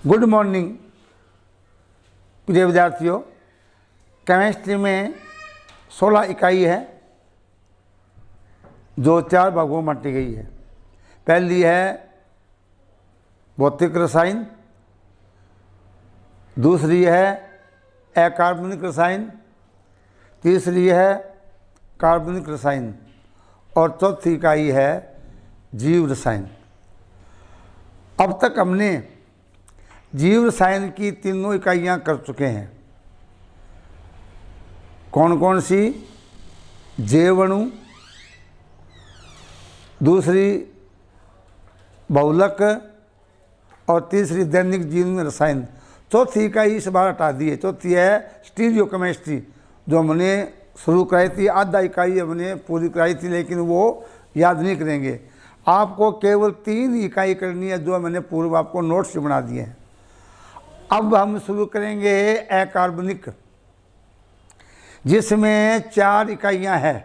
Good morning प्रिय विद्यार्थियों। Chemistry में 16 इकाई है जो 4 भागों में बांटी गई है। पहली है भौतिक रसायन, दूसरी है अकार्बनिक रसायन, तीसरी है कार्बनिक रसायन और चौथी इकाई है जीव रसायन। अब तक हमने जीव रसायन की तीनों इकाइयाँ कर चुके हैं। कौन कौन सी? जैव अणु, दूसरी बहुलक और तीसरी दैनिक जीवन में रसायन। चौथी इकाई इस बार हटा दी है। चौथी है स्टीरियो केमिस्ट्री जो हमने शुरू कराई थी। आधा इकाई हमने पूरी कराई थी लेकिन वो याद नहीं करेंगे। आपको केवल 3 इकाई करनी है जो मैंने पूर्व आपको नोट्स बना दिए हैं। अब हम शुरू करेंगे अकार्बनिक, जिसमें 4 इकाइयां हैं।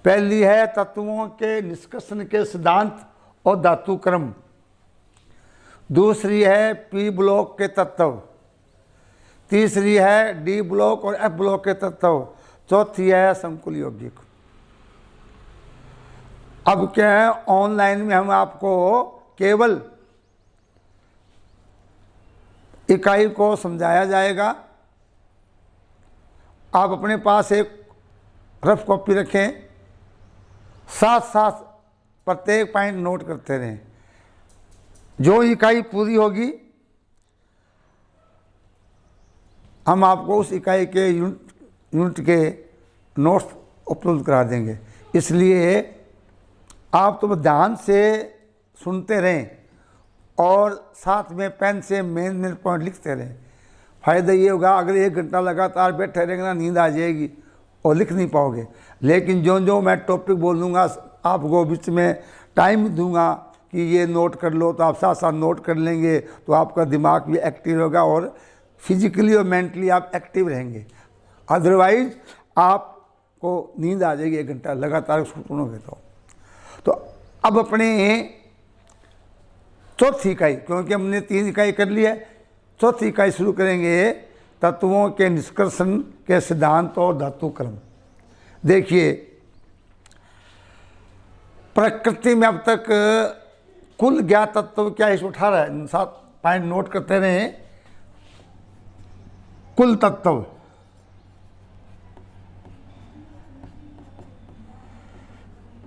पहली है तत्वों के निष्कर्षण के सिद्धांत और धातु क्रम, दूसरी है पी ब्लॉक के तत्व, तीसरी है डी ब्लॉक और एफ ब्लॉक के तत्व, चौथी है संकुल यौगिक। अब क्या है, ऑनलाइन में हम आपको केवल इकाई को समझाया जाएगा। आप अपने पास एक रफ कॉपी रखें, साथ साथ प्रत्येक पॉइंट नोट करते रहें। जो इकाई पूरी होगी हम आपको उस इकाई के यूनिट के नोट्स उपलब्ध करा देंगे। इसलिए आप तो ध्यान से सुनते रहें और साथ में पेन से मेन पॉइंट लिखते रहें। फ़ायदा ये होगा, अगर 1 घंटा लगातार बैठे रहेंगे ना, नींद आ जाएगी और लिख नहीं पाओगे। लेकिन जो मैं टॉपिक बोलूँगा आपको बीच में टाइम दूंगा कि ये नोट कर लो, तो आप साथ साथ नोट कर लेंगे तो आपका दिमाग भी एक्टिव होगा और फिजिकली और मेंटली आप एक्टिव रहेंगे। अदरवाइज आपको नींद आ जाएगी 1 घंटा लगातार सुनोगे तो अब अपने चौथी इकाई, क्योंकि हमने 3 इकाई कर ली है, चौथी इकाई शुरू करेंगे तत्वों के निष्कर्षण के सिद्धांत और धातु क्रम। देखिए, प्रकृति में अब तक कुल ज्ञात तत्व क्या है? 118 है। 7 पॉइंट नोट करते रहे। कुल तत्व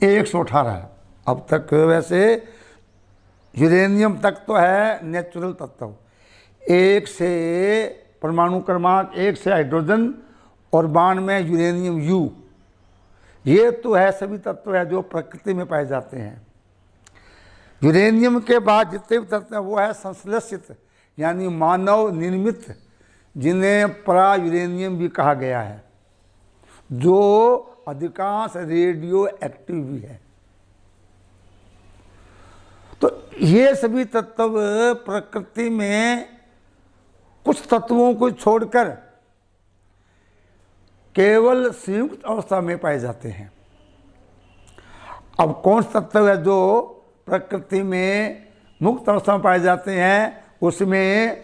118 है अब तक। वैसे यूरेनियम तक तो है नेचुरल तत्व। 1 से परमाणु क्रमांक 1 से हाइड्रोजन और 92 यूरेनियम यू, ये तो है सभी तत्व है जो प्रकृति में पाए जाते हैं। यूरेनियम के बाद जितने भी तत्व हैं वो है संश्लेषित यानी मानव निर्मित, जिन्हें परा यूरेनियम भी कहा गया है, जो अधिकांश रेडियो एक्टिव भी है। तो ये सभी तत्व प्रकृति में कुछ तत्वों को छोड़कर केवल संयुक्त अवस्था में पाए जाते हैं। अब कौन सा तत्व है जो प्रकृति में मुक्त अवस्था में पाए जाते हैं? उसमें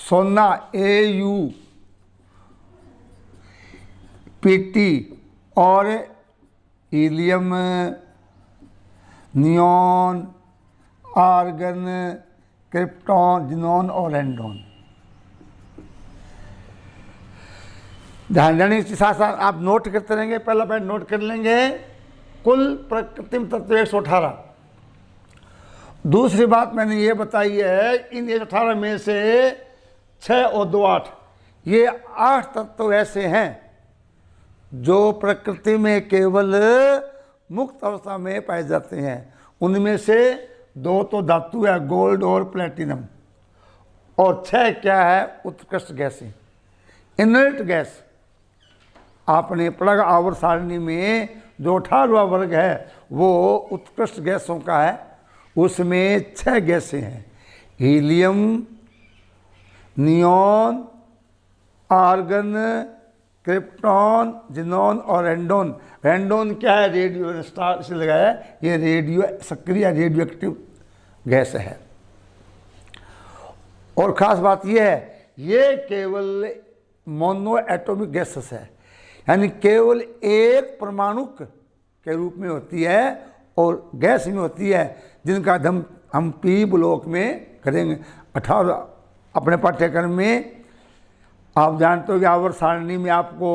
सोना Au, Pt और helium, neon, argon, krypton, xenon और एंडोन। ध्यान देने के साथ साथ आप नोट करते रहेंगे। पहला पॉइंट नोट कर लेंगे, कुल प्रकृति में तत्व 118। दूसरी बात मैंने ये बताई है, इन 118 में से 6 और 2 8, ये 8 तत्व ऐसे हैं जो प्रकृति में केवल मुक्त अवस्था में पाए जाते हैं। उनमें से 2 तो धातु है, गोल्ड और प्लेटिनम, और 6 क्या है? उत्कृष्ट गैसें, इनर्ट गैस। आपने पढ़ा आवर्त सारणी में जो 18वां वर्ग है वो उत्कृष्ट गैसों का है। उसमें 6 गैसें हैं, helium, neon, argon, krypton, xenon और एंडोन। एंडोन क्या है? रेडियो स्टार से लगाया है, ये रेडियो सक्रिय रेडियो एक्टिव गैस है। और ख़ास बात यह है, ये केवल मोनो एटॉमिक गैसेस है, यानी केवल एक परमाणु के रूप में होती है और गैस में होती है, जिनका हम पी ब्लॉक में करेंगे 18 अपने पाठ्यक्रम में। आप जानते हो कि आवर्त सारणी में आपको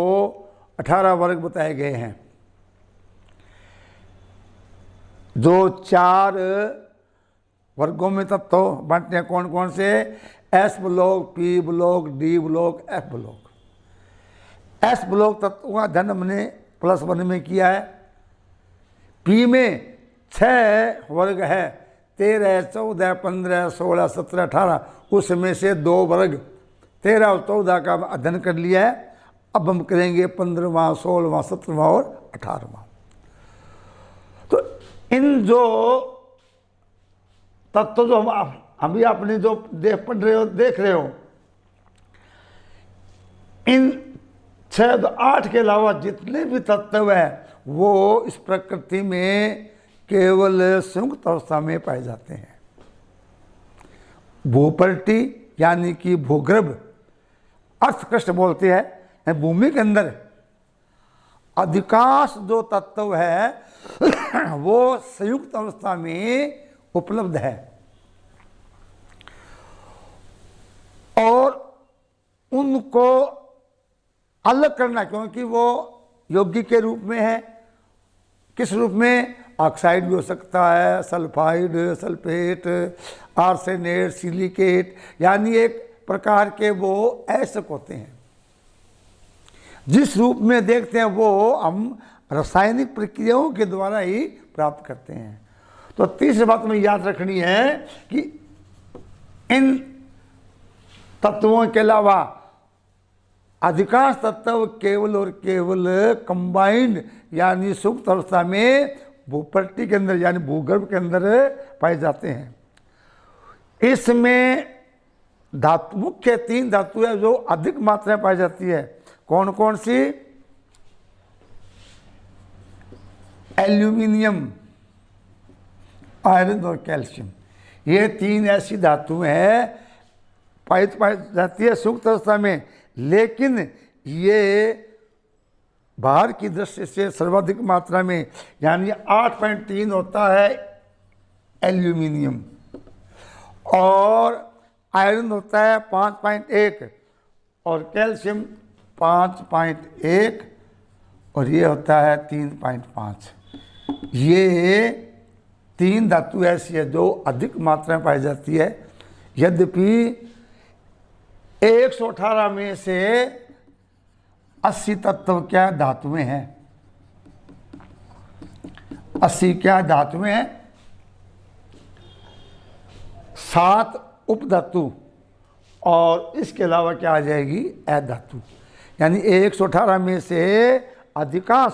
18 वर्ग बताए गए हैं, जो 4 वर्गों में तत्व बांटते हैं। कौन कौन से? S block, P block, D block, F block. S block तत्वों का अध्ययन हमने +1 में किया है। पी में 6 वर्ग है, 13, 14, 15, 16, 17, 18, उसमें से 2 वर्ग 13 और 14 का अध्ययन कर लिया है। अब हम करेंगे 15वां, 16वां, 17वां और 18वां। तो इन जो तत्व जो हम भी आपने जो देख रहे हो, इन 6 8 के अलावा जितने भी तत्व हैं वो इस प्रकृति में केवल संयुक्त अवस्था में पाए जाते हैं। भूपर्टी यानी कि भूगर्भ, अर्धकृष्ट बोलते हैं, भूमि के अंदर अधिकांश जो तत्व है वो संयुक्त अवस्था में उपलब्ध है। और उनको अलग करना, क्योंकि वो यौगिक के रूप में है। किस रूप में? ऑक्साइड भी हो सकता है, सल्फाइड, सल्फेट, आर्सेनेट, सिलिकेट, यानी एक प्रकार के वो ऐसक होते हैं। जिस रूप में देखते हैं वो हम रासायनिक प्रक्रियाओं के द्वारा ही प्राप्त करते हैं। तो तीसरी बात में याद रखनी है कि इन तत्वों के अलावा अधिकांश तत्व केवल और केवल कंबाइंड यानी सुप्त अवस्था में भूपर्टी के अंदर यानी भूगर्भ के अंदर पाए जाते हैं। इसमें धातु मुख्य 3 धातु है जो अधिक मात्रा में पाई जाती है। कौन कौन सी? एल्यूमिनियम, आयरन और कैल्शियम। ये 3 ऐसी धातुएं हैं पाई जाती है सुप्त अवस्था में, लेकिन ये बाहर की दृष्टि से सर्वाधिक मात्रा में यानी 8.3 होता है एल्यूमिनियम, और आयरन होता है 5.1 और कैल्शियम 5.1 और ये होता है 3.5। ये 3 धातु ऐसी है जो अधिक मात्रा में पाई जाती है। यद्यपि 118 में से 80 तत्व क्या धातुएं हैं, 80 क्या धातुएं हैं, 7 उपधातु और इसके अलावा क्या आ जाएगी? अधातु। यानी 118 में से अधिकांश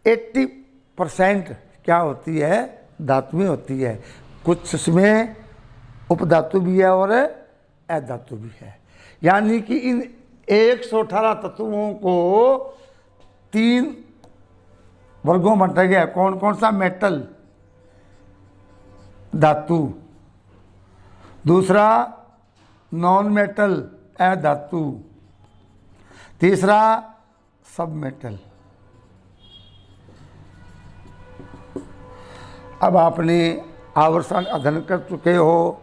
80% क्या होती है? धातुएं होती है। कुछ इसमें उपधातु भी है और अधातु भी है। यानी कि इन 118 तत्वों को 3 वर्गों में बांटा गया। कौन कौन सा? मेटल, धातु, दूसरा नॉन मेटल, अधातु, तीसरा सब मेटल। अब आपने आवर्षण अध्ययन कर चुके हो।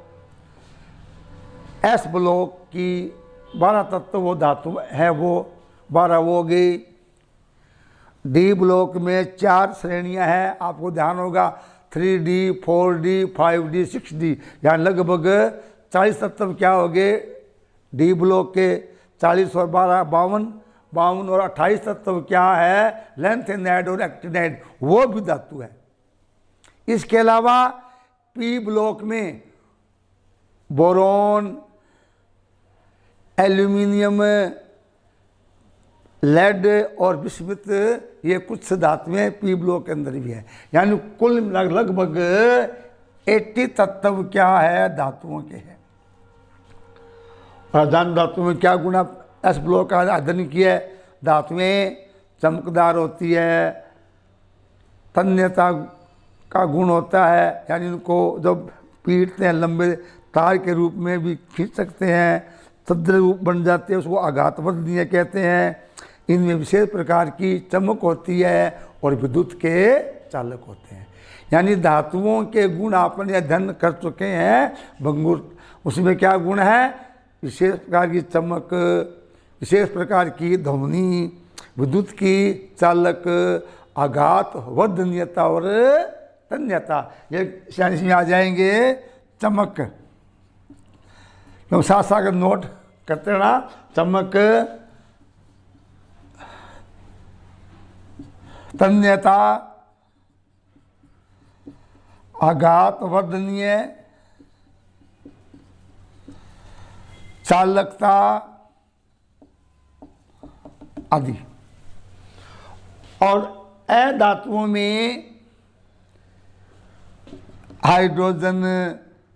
एस ब्लॉक की 12 तत्व वो धातु है, वो 12 वो हो गई। डी ब्लॉक में 4 श्रेणियां हैं, आपको ध्यान होगा 3D, 4D, 5D, 6D, यहाँ लगभग 40 तत्व क्या हो गए डी ब्लॉक के। 40 और 12 52 और 28 तत्व क्या है? लैंथेनाइड और एक्टिनाइड, वो भी धातु है। इसके अलावा पी ब्लॉक में बोरॉन, एल्यूमिनियम, लेड और बिस्मुथ, ये कुछ धातुएं पी ब्लॉक के अंदर भी है। यानी कुल लगभग 80 तत्व क्या है? धातुओं के हैं। प्रधान धातु में क्या गुण एस ब्लॉक का अध्ययन किया है? धातुएं चमकदार होती है, तन्यता का गुण होता है, यानी इनको जब पीटते हैं, लंबे तार के रूप में भी खींच सकते हैं, सद्र रूप बन जाते हैं, उसको आघातवर्धनीय कहते हैं। इनमें विशेष प्रकार की चमक होती है और विद्युत के चालक होते हैं। यानी धातुओं के गुण आपने अध्ययन कर चुके हैं भंगुर। उसमें क्या गुण है? विशेष प्रकार की चमक, विशेष प्रकार की ध्वनि, विद्युत की चालक, आघात वर्धनीयता और तन्यता। ये इसमें आ जाएंगे चमक। तो साथ साथ नोट करते रहना, चमक, तन्यता, आघात वर्धनीय, चालकता आदि। और अधातुओं में hydrogen,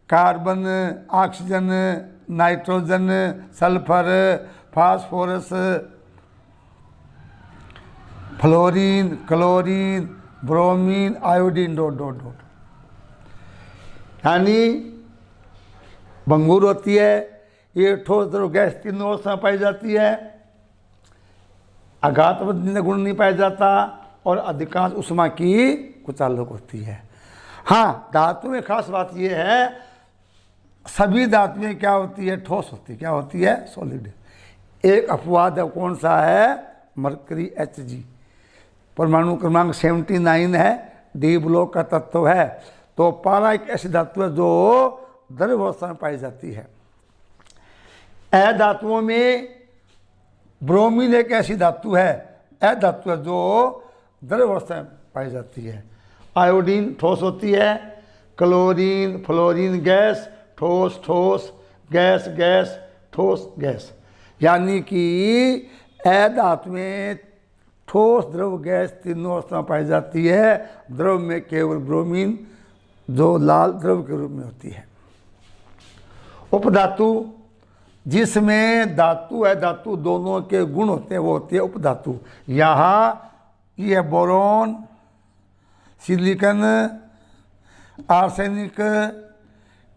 carbon, oxygen, nitrogen, sulphur, phosphorus, fluorine, chlorine, bromine, iodine, dot dot dot. यानी भंगुर होती है, ये ठोस द्रव गैस तीनों अवस्था में पाई जाती है। आघातवर्धनीय गुण नहीं पाया जाता और अधिकांश उष्मा की कुचालक होती है। हाँ, धातु में खास बात यह है, सभी धातुएं क्या होती है? ठोस होती है। क्या होती है? सॉलिड। एक अपवाद है, कौन सा है? मरकरी Hg, परमाणु क्रमांक 79 है, डी ब्लॉक का तत्व है। तो पारा एक ऐसी धातु है जो द्रव अवस्था में पाई जाती है। अधातुओं में ब्रोमीन एक ऐसी धातु है, अधातु है जो द्रव अवस्था में पाई जाती है। आयोडीन ठोस होती है। क्लोरीन, फ्लोरीन गैस, ठोस ठोस, गैस गैस, ठोस गैस। यानी कि अधातु में ठोस द्रव गैस तीनों अवस्था में पाई जाती है। द्रव में केवल ब्रोमीन जो लाल द्रव के रूप में होती है। उपधातु, जिसमें धातु है धातु दोनों के गुण होते हैं, वो होती है उपधातु। यहाँ ये boron, silicon, arsenic,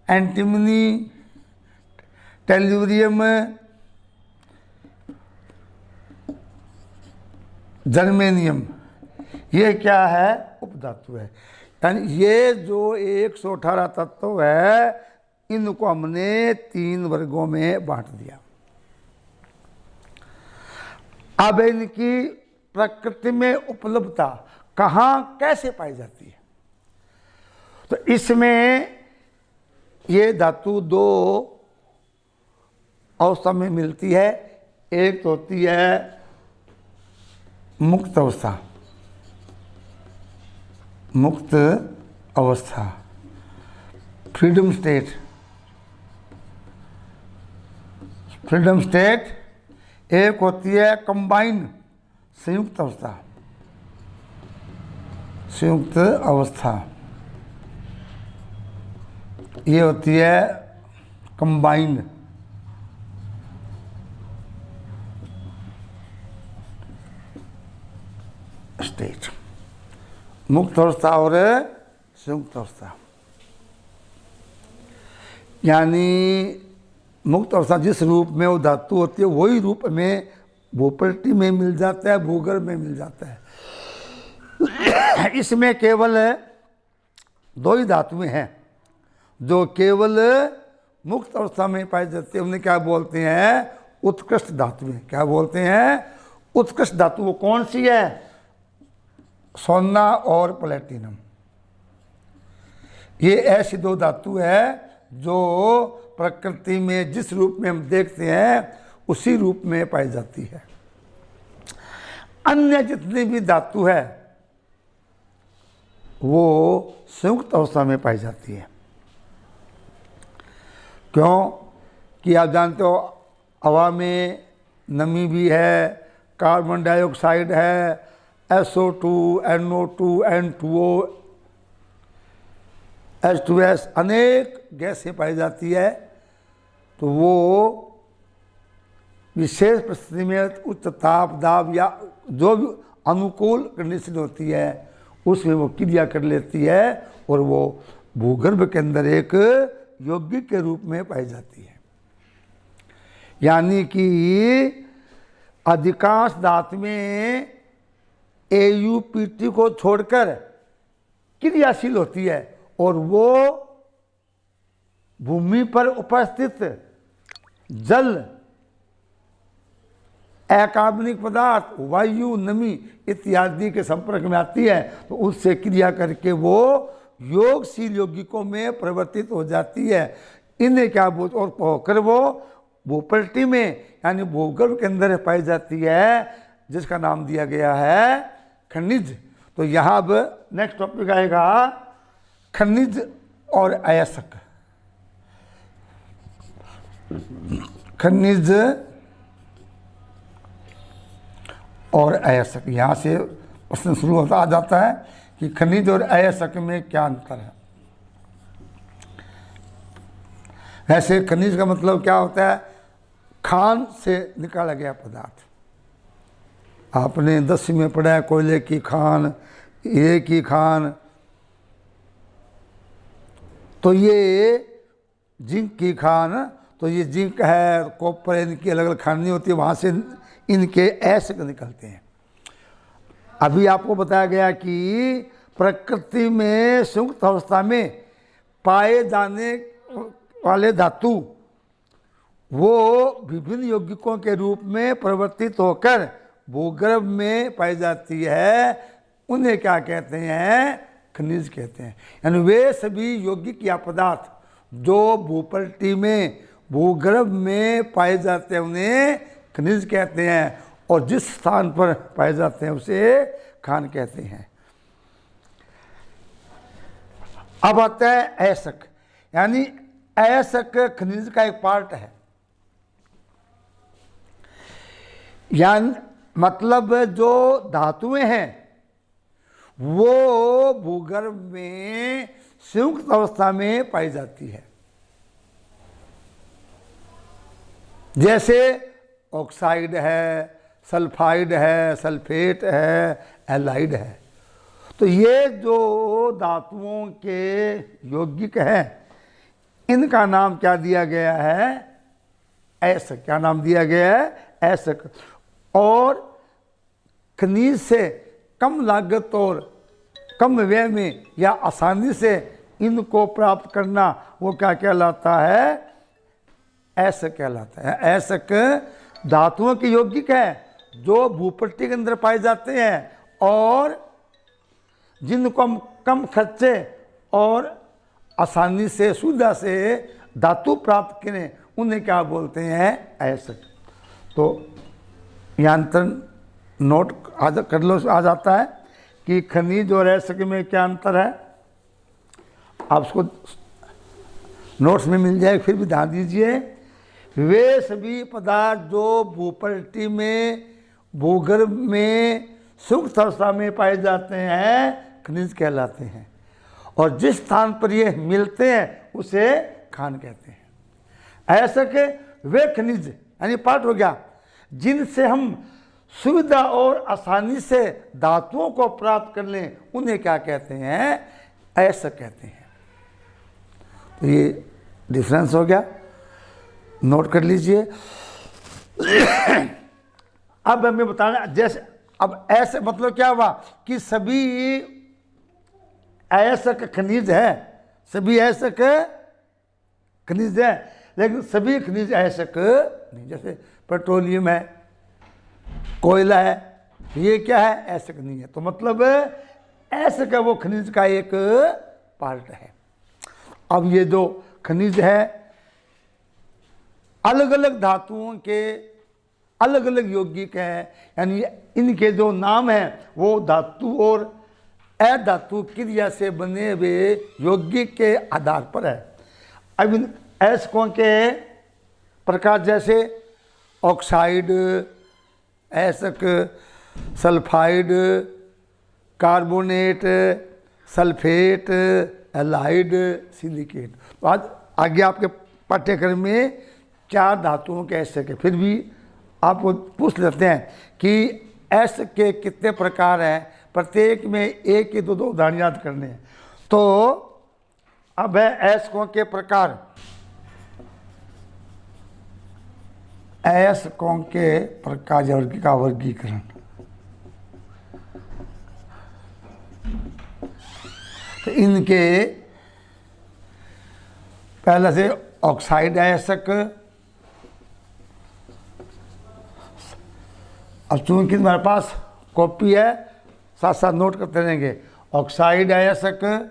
antimony, tellurium, germanium, ये क्या है? उपधातु है। यानी ये जो 118 तत्व है, इनको हमने 3 वर्गों में बांट दिया। अब इनकी प्रकृति में उपलब्धता कहाँ कैसे पाई जाती है? तो इसमें ये धातु 2 अवस्था में मिलती है। एक तो होती है मुक्त अवस्था, मुक्त अवस्था, फ्रीडम स्टेट। Freedom state. एक होती है कंबाइन, संयुक्त अवस्था, संयुक्त अवस्था। ये होती है कंबाइन। स्टेट, मुक्त अवस्था और संयुक्त अवस्था। यानी मुक्त अवस्था जिस रूप में वो धातु होती है, वही रूप में भूपृष्ठ में मिल जाता है, भूगर्भ में मिल जाता है। इसमें केवल 2 ही धातुएं हैं जो केवल मुक्त अवस्था में पाई जाती है। उन्हें क्या बोलते हैं? उत्कृष्ट धातुएं। क्या बोलते हैं? उत्कृष्ट धातु। वो कौन सी है? सोना और प्लेटिनम। ये ऐसी 2 धातु है जो प्रकृति में जिस रूप में हम देखते हैं उसी रूप में पाई जाती है। अन्य जितनी भी धातु है वो संयुक्त अवस्था में पाई जाती है। क्यों? कि आप जानते हो हवा में नमी भी है, कार्बन डाइऑक्साइड है, SO2, NO2, N2O, H2S, अनेक गैसें पाई जाती है। तो वो विशेष परिस्थिति में उच्च ताप दाब या जो भी अनुकूल कंडीशन होती है उसमें वो क्रिया कर लेती है और वो भूगर्भ के अंदर एक यौगिक के रूप में पाई जाती है। यानी कि अधिकांश धातुएं AuPT को छोड़कर क्रियाशील होती है और वो भूमि पर उपस्थित जल, अकार्बनिक पदार्थ, वायु, नमी इत्यादि के संपर्क में आती है तो उससे क्रिया करके वो योगशील यौगिकों में परिवर्तित हो जाती है। इन्हें क्या बोलते और होकर वो भूपटल में यानी भूगर्भ के अंदर पाई जाती है, जिसका नाम दिया गया है खनिज। तो यहाँ अब नेक्स्ट टॉपिक आएगा खनिज और अयस्क। खनिज और अयस्क, यहाँ से प्रश्न शुरू होता आ जाता है कि खनिज और अयस्क में क्या अंतर है। वैसे खनिज का मतलब क्या होता है? खान से निकाला गया पदार्थ। आपने 10वीं में पढ़ा है कोयले की खान, हीरे की खान, तो ये जिंक की खान, तो ये जिंक है, कॉपर, इनकी अलग अलग खानें होती है, वहाँ से इनके अयस्क निकलते हैं। अभी आपको बताया गया कि प्रकृति में संयुक्त अवस्था में पाए जाने वाले धातु वो विभिन्न यौगिकों के रूप में परिवर्तित होकर भूगर्भ में पाई जाती है, उन्हें क्या कहते हैं? खनिज कहते हैं। यानी वे सभी यौगिक या पदार्थ जो भूपटल में भूगर्भ में पाए जाते हैं उन्हें खनिज कहते हैं, और जिस स्थान पर पाए जाते हैं उसे खान कहते हैं। अब आता है अयस्क, यानी अयस्क खनिज का एक पार्ट है। यानी मतलब जो धातुएं हैं वो भूगर्भ में संयुक्त अवस्था में पाई जाती है, जैसे ऑक्साइड है, सल्फाइड है, सल्फेट है, एलाइड है। तो ये जो धातुओं के यौगिक हैं इनका नाम क्या दिया गया है? अयस्क। क्या नाम दिया गया है? अयस्क। और खनिज से कम लागत और कम व्यय में या आसानी से इनको प्राप्त करना वो क्या कहलाता है? अयस्क कहलाता है। अयस्क धातुओं के यौगिक है जो भूपटल के अंदर पाए जाते हैं और जिनको हम कम खर्चे और आसानी से सुविधा से धातु प्राप्त करें उन्हें क्या बोलते हैं? अयस्क। तो यहाँ अंतर नोट कर लो, आ जाता है कि खनिज और अयस्क में क्या अंतर है। आप उसको नोट्स में मिल जाए, फिर भी ध्यान दीजिए। वे सभी पदार्थ जो भूपटल में भूगर्भ में संयुक्त अवस्था में पाए जाते हैं खनिज कहलाते हैं, और जिस स्थान पर ये मिलते हैं उसे खान कहते हैं। अयस्क वे खनिज यानी पार्ट हो गया जिनसे हम सुविधा और आसानी से धातुओं को प्राप्त कर लें, उन्हें क्या कहते हैं? अयस्क कहते हैं। तो ये डिफरेंस हो गया, नोट कर लीजिए। अब हमें बताना, जैसे अब ऐसे मतलब क्या हुआ कि सभी अयस्क खनिज है, सभी अयस्क खनिज है, लेकिन सभी खनिज अयस्क नहीं। जैसे पेट्रोलियम है, कोयला है, ये क्या है? अयस्क नहीं है। तो मतलब अयस्क वो खनिज का एक पार्ट है। अब ये जो खनिज है अलग अलग धातुओं के अलग अलग यौगिक हैं, यानी इनके जो नाम हैं वो धातु और अधातु क्रिया से बने हुए यौगिक के आधार पर है। अब इन अयस्कों के प्रकार जैसे ऑक्साइड, अयस्क, sulphide, carbonate, sulphate, allied, silicate. तो आज आगे आपके पाठ्यक्रम में 4 धातुओं के अयस्क है। फिर भी आपको पूछ लेते हैं कि अयस्क के कितने प्रकार हैं, प्रत्येक में एक या दो उदाहरण याद करने हैं। तो अब है अयस्कों के प्रकार। अयस्कों के प्रकार का वर्गीकरण। तो इनके पहले से ऑक्साइड अयस्क। अब चूंकि हमारे पास कॉपी है, साथ साथ नोट करते रहेंगे। ऑक्साइड अयस्क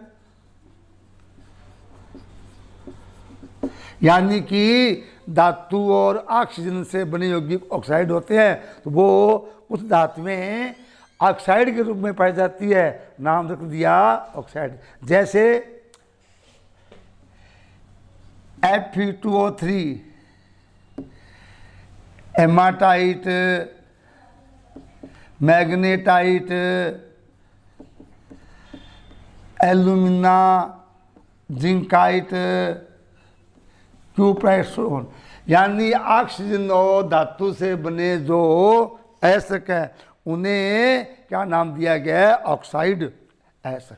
यानी कि धातु और ऑक्सीजन से बने यौगिक ऑक्साइड होते हैं, तो वो कुछ धातुएं ऑक्साइड के रूप में पाई जाती है, नाम रख दिया ऑक्साइड। जैसे Fe2O3, haematite, magnetite, alumina, zincite, cuprite, यानी ऑक्सीजन और धातु से बने जो अयस्क है उन्हें क्या नाम दिया गया है? ऑक्साइड अयस्क।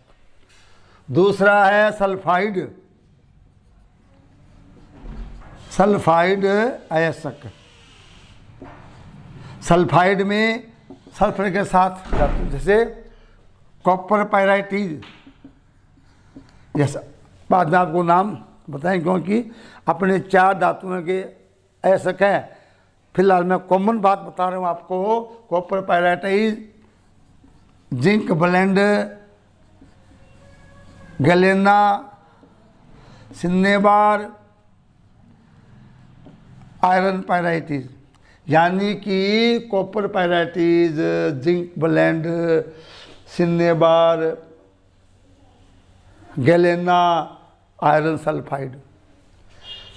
दूसरा है सल्फाइड। सल्फाइड अयस्क। सल्फाइड में सल्फर के साथ धातु, जैसे कॉपर पायराइटीज। जैसा बाद में आपको नाम बताएं, क्योंकि अपने 4 धातुओं के अयस्क हैं। फिलहाल मैं कॉमन बात बता रहा हूँ आपको। Copper pyrites, zinc blende, galena, cinnabar, iron pyrites. यानी कि copper pyrites, zinc blende, cinnabar, galena, iron sulphide.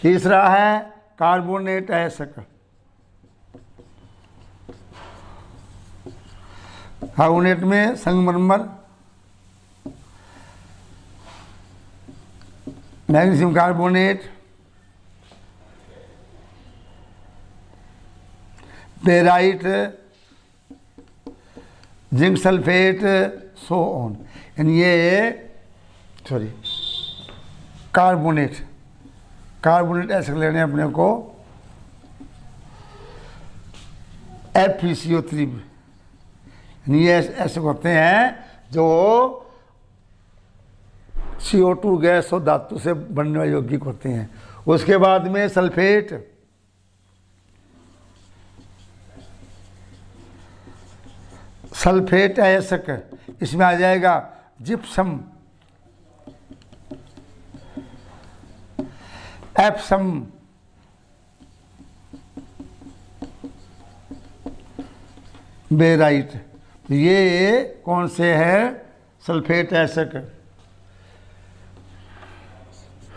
तीसरा है कार्बोनेट अयस्क। कार्बोनेट में संगमरमर, magnesium carbonate, barite, zinc sulphate, so on. यानी ये कार्बोनेट अयस्क लेने अपने को FeCO3 में। ये ऐसे होते हैं जो CO2 गैस और धातु से बनने वाले यौगिक होते हैं। उसके बाद में सल्फेट, सल्फेट अयस्क, इसमें आ जाएगा जिप्सम, एप्सम, बेराइट। ये कौन से है? सल्फेट अयस्क।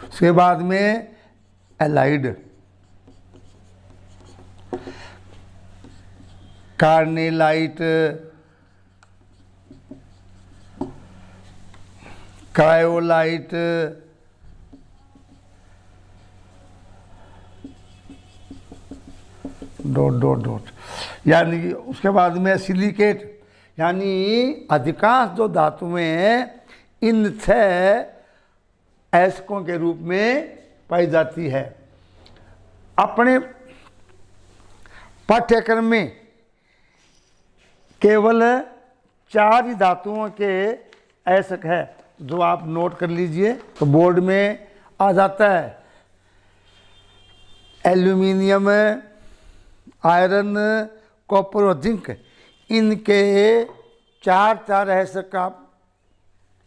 उसके बाद में allied, carnallite, cryolite, dot dot dot. यानी उसके बाद में सिलिकेट। यानी अधिकांश जो धातुएं हैं इन 6 अयस्कों के रूप में पाई जाती है। अपने पाठ्यक्रम में केवल 4 ही धातुओं के अयस्क है, जो आप नोट कर लीजिए। तो बोर्ड में आ जाता है एल्यूमिनियम, आयरन, कॉपर और जिंक। इनके 4 अयस्क आप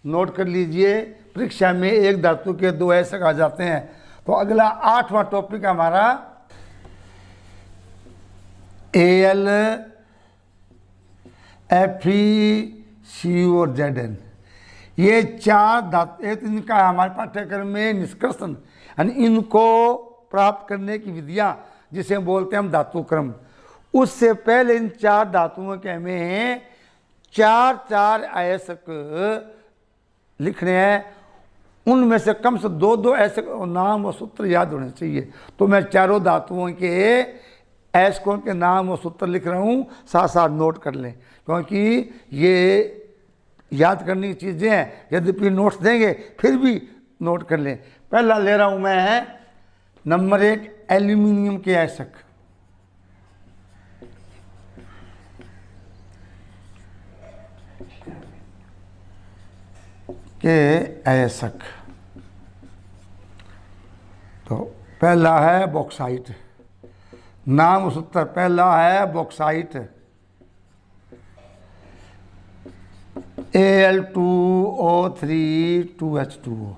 नोट कर लीजिए। परीक्षा में एक धातु के 2 अयस्क आ जाते हैं। तो अगला 8वां टॉपिक हमारा Al, Fe, CO और Zn। ये 4 धातु, इनका हमारे पाठ्यक्रम में निष्कर्षण, यानी इनको प्राप्त करने की विधियां, जिसे बोलते हैं हम धातुक्रम। उससे पहले इन 4 धातुओं के हमें 4 अयस्क लिखने हैं। उनमें से कम से 2 अयस्क नाम और सूत्र याद होने चाहिए। तो मैं 4 धातुओं के अयस्कों के नाम और सूत्र लिख रहा हूँ, साथ साथ नोट कर लें, क्योंकि ये याद करने की चीज़ें हैं। यद्यपि नोट्स देंगे फिर भी नोट कर लें। पहला ले रहा हूं मैं नंबर 1 एल्यूमिनियम के आयस्क, तो पहला है बॉक्साइट, नाम सूत्र पहला है बॉक्साइट, Al2O3 2H2O।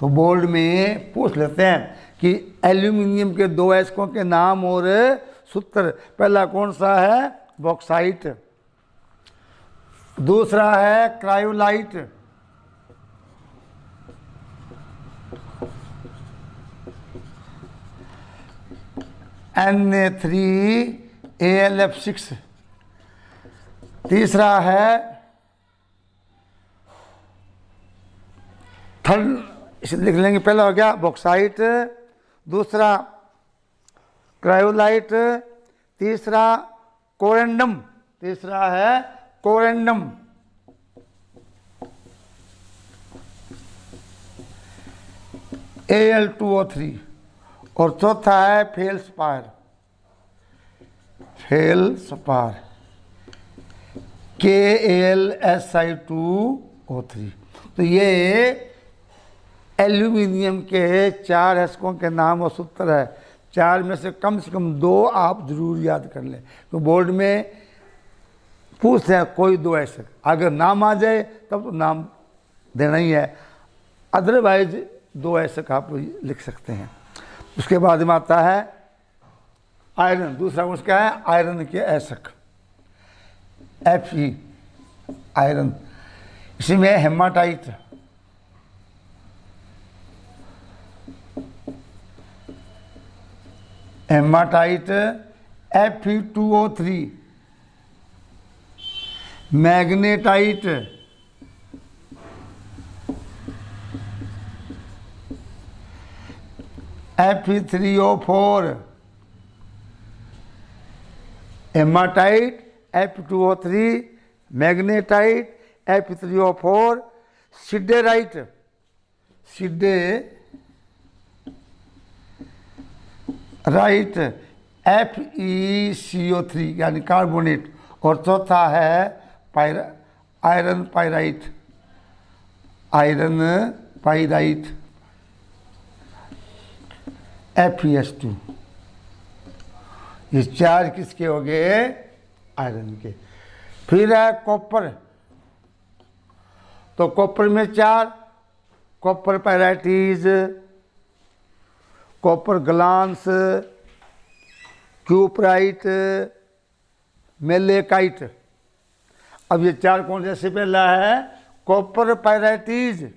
तो बोर्ड में पूछ लेते हैं कि एल्यूमिनियम के दो अयस्कों के नाम और सूत्र। पहला कौन सा है? बॉक्साइट। दूसरा है क्रायोलाइट, Na3AlF6। तीसरा है थर्ड, इसे लिख लेंगे। पहला हो गया बॉक्साइट, दूसरा क्रायोलाइट, तीसरा कोरेंडम, तीसरा है कोरेंडम। Al2O3 और चौथा है फेल्सपायर, फेल्सपायर KAlSi2O3। तो ये एल्यूमिनियम के 4 अयस्कों के नाम और सूत्र है। 4 में से कम 2 आप जरूर याद कर लें, तो बोर्ड में पूछते हैं कोई 2 अयस्क, अगर नाम आ जाए तब तो नाम देना ही है, अदरवाइज 2 अयस्क आप लिख सकते हैं। उसके बाद में आता है आयरन। दूसरा उसका है आयरन के अयस्क, Fe आयरन। इसमें haematite, haematite Fe2O3, magnetite Fe3O4, haematite Fe2O3, magnetite Fe3O4, siderite, siderite FeCO3 यानी कार्बोनेट। और चौथा है iron pyrite, iron pyrite FeS2। ये 4 किसके हो गए? आयरन के। फिर है कॉपर, तो कॉपर में 4, copper pyrites, copper glance, cuprite, malachite. अब ये 4 कौन से? पहला है कॉपर पायराइटीज,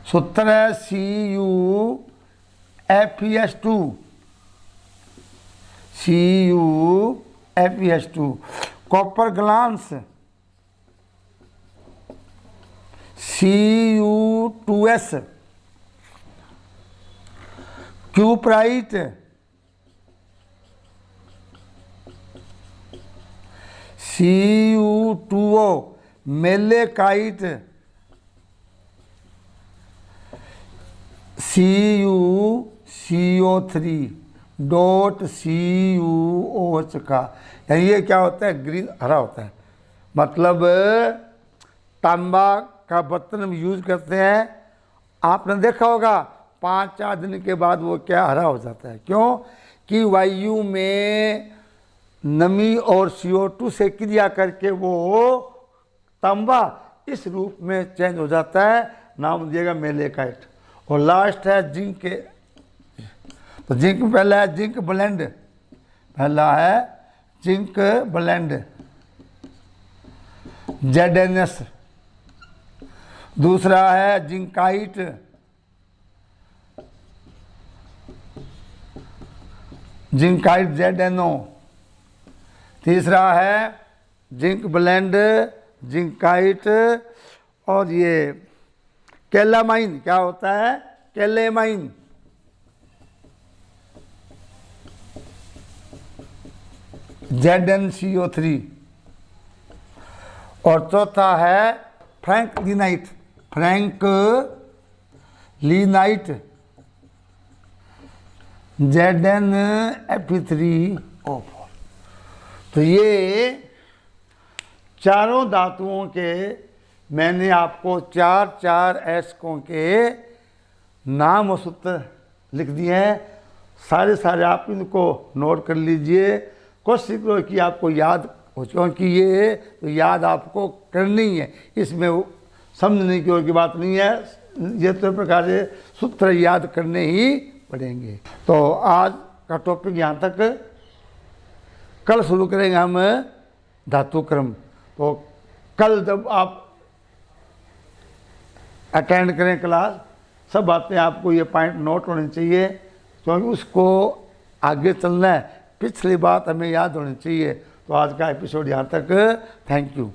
सूत्र है CuFeS2, CuFeS2। Copper glance Cu2S, cuprite Cu2O, malachite CuCO3.CuOH का। यानी ये क्या होता है? ग्रीन, हरा होता है। मतलब तांबा का बर्तन हम यूज करते हैं, आपने देखा होगा 5-4 दिन के बाद वो क्या हरा हो जाता है। क्यों? कि वायु में नमी और CO2 से क्रिया करके वो तांबा इस रूप में चेंज हो जाता है। नाम दिएगा मेलेकाइट। और लास्ट है जिंक के, तो जिंक पहला है जिंक ब्लेंड, पहला है जिंक ब्लेंड ZnS। दूसरा है जिंकाइट, जिंकाइट ZnO। तीसरा है जिंक ब्लेंड जिंकाइट। और ये कैलामाइन, क्या होता है? Calamine, ZnCO3। और चौथा है फ्रैंक लीनाइट, फ्रैंक लीनाइट ZnFe3O4। तो ये चारों धातुओं के मैंने आपको 4 अयस्कों के नाम और सूत्र लिख दिए हैं। सारे आप इनको नोट कर लीजिए, कोशिश करो कि आपको याद हो, क्योंकि ये तो याद आपको करनी है, इसमें समझने की बात नहीं है। ये तो प्रकार से सूत्र याद करने ही पड़ेंगे। तो आज का टॉपिक यहाँ तक, कल शुरू करेंगे हम धातु क्रम। तो कल जब आप अटेंड करें क्लास, सब बातें आपको ये पॉइंट नोट होने चाहिए, क्योंकि उसको आगे चलना है, पिछली बात हमें याद होनी चाहिए। तो आज का एपिसोड यहाँ तक, थैंक यू।